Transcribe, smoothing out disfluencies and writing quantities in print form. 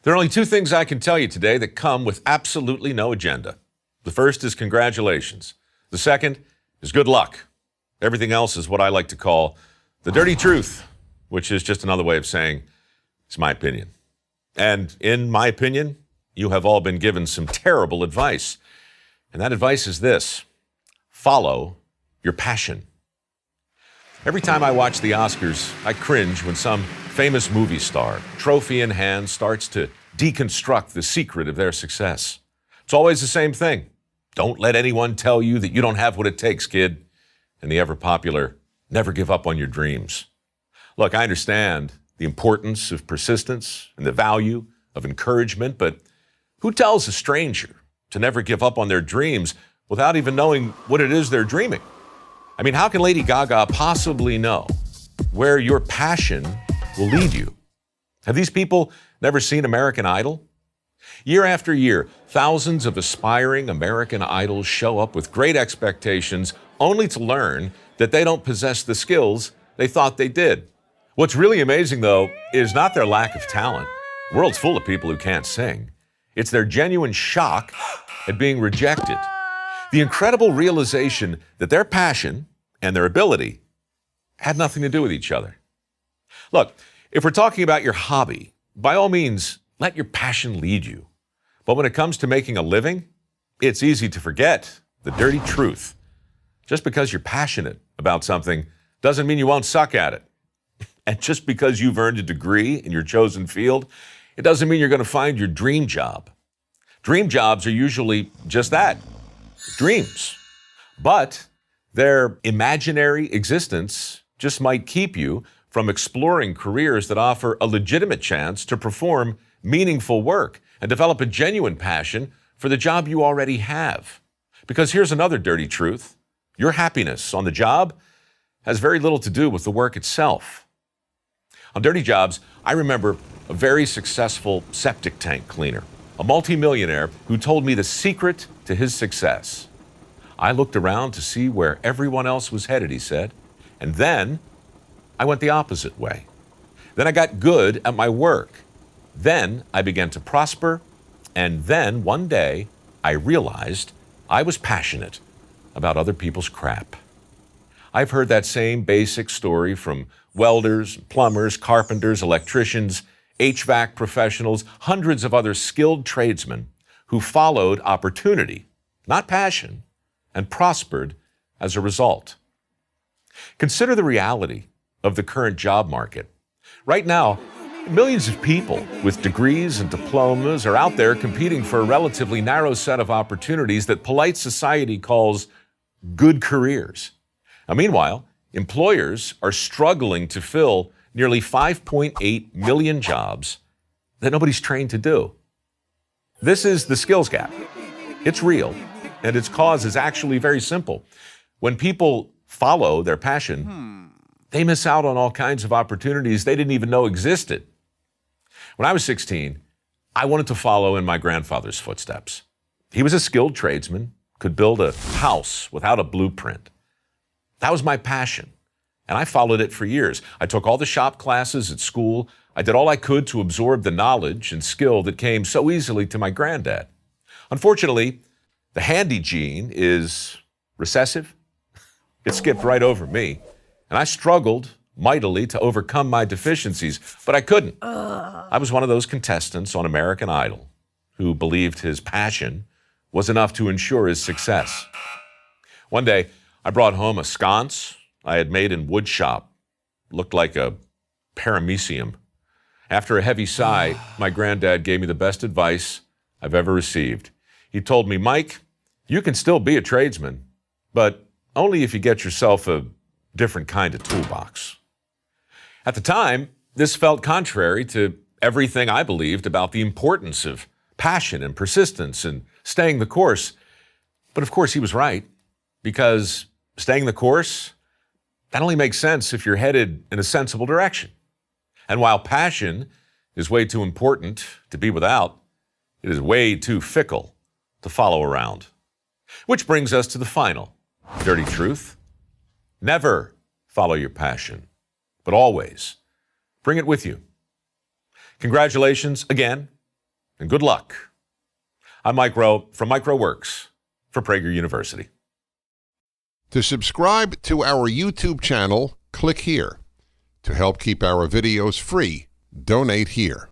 There are only two things I can tell you today that come with absolutely no agenda. The first is congratulations. The second is good luck. Everything else is what I like to call the dirty truth, which is just another way of saying it's my opinion. And in my opinion, you have all been given some terrible advice. And that advice is this: follow your passion. Every time I watch the Oscars, I cringe when some famous movie star, trophy in hand, starts to deconstruct the secret of their success. It's always the same thing. Don't let anyone tell you that you don't have what it takes, kid. And the ever-popular, never give up on your dreams. Look, I understand the importance of persistence and the value of encouragement, but who tells a stranger to never give up on their dreams without even knowing what it is they're dreaming? I mean, how can Lady Gaga possibly know where your passion will lead you? Have these people never seen American Idol? Year after year, thousands of aspiring American Idols show up with great expectations, only to learn that they don't possess the skills they thought they did. What's really amazing, though, is not their lack of talent. The world's full of people who can't sing. It's their genuine shock at being rejected. The incredible realization that their passion and their ability had nothing to do with each other. Look, if we're talking about your hobby, by all means, let your passion lead you. But when it comes to making a living, it's easy to forget the dirty truth. Just because you're passionate about something doesn't mean you won't suck at it. And just because you've earned a degree in your chosen field, it doesn't mean you're going to find your dream job. Dream jobs are usually just that, dreams. But their imaginary existence just might keep you from exploring careers that offer a legitimate chance to perform meaningful work and develop a genuine passion for the job you already have. Because here's another dirty truth: your happiness on the job has very little to do with the work itself. On Dirty Jobs, I remember a very successful septic tank cleaner, a multimillionaire who told me the secret to his success. I looked around to see where everyone else was headed, he said, and then I went the opposite way. Then I got good at my work. Then I began to prosper, and then one day I realized I was passionate about other people's crap. I've heard that same basic story from welders, plumbers, carpenters, electricians, HVAC professionals, hundreds of other skilled tradesmen who followed opportunity, not passion, and prospered as a result. Consider the reality of the current job market. Right now, millions of people with degrees and diplomas are out there competing for a relatively narrow set of opportunities that polite society calls good careers. Now, meanwhile, employers are struggling to fill nearly 5.8 million jobs that nobody's trained to do. This is the skills gap. It's real, and its cause is actually very simple. When people follow their passion, they miss out on all kinds of opportunities they didn't even know existed. When I was 16, I wanted to follow in my grandfather's footsteps. He was a skilled tradesman, could build a house without a blueprint. That was my passion, and I followed it for years. I took all the shop classes at school. I did all I could to absorb the knowledge and skill that came so easily to my granddad. Unfortunately, the handy gene is recessive. It skipped right over me, and I struggled mightily to overcome my deficiencies, but I couldn't. I was one of those contestants on American Idol who believed his passion was enough to ensure his success. One day, I brought home a sconce I had made in wood shop. Looked like a paramecium. After a heavy sigh, my granddad gave me the best advice I've ever received. He told me, "Mike, you can still be a tradesman, but only if you get yourself a different kind of toolbox." At the time, this felt contrary to everything I believed about the importance of passion and persistence and staying the course. But of course, he was right, because staying the course, that only makes sense if you're headed in a sensible direction. And while passion is way too important to be without, it is way too fickle to follow around. Which brings us to the final dirty truth. Never follow your passion, but always bring it with you. Congratulations again and good luck. I'm Mike Rowe from MicroWorks for Prager University. To subscribe to our YouTube channel, click here. To help keep our videos free, donate here.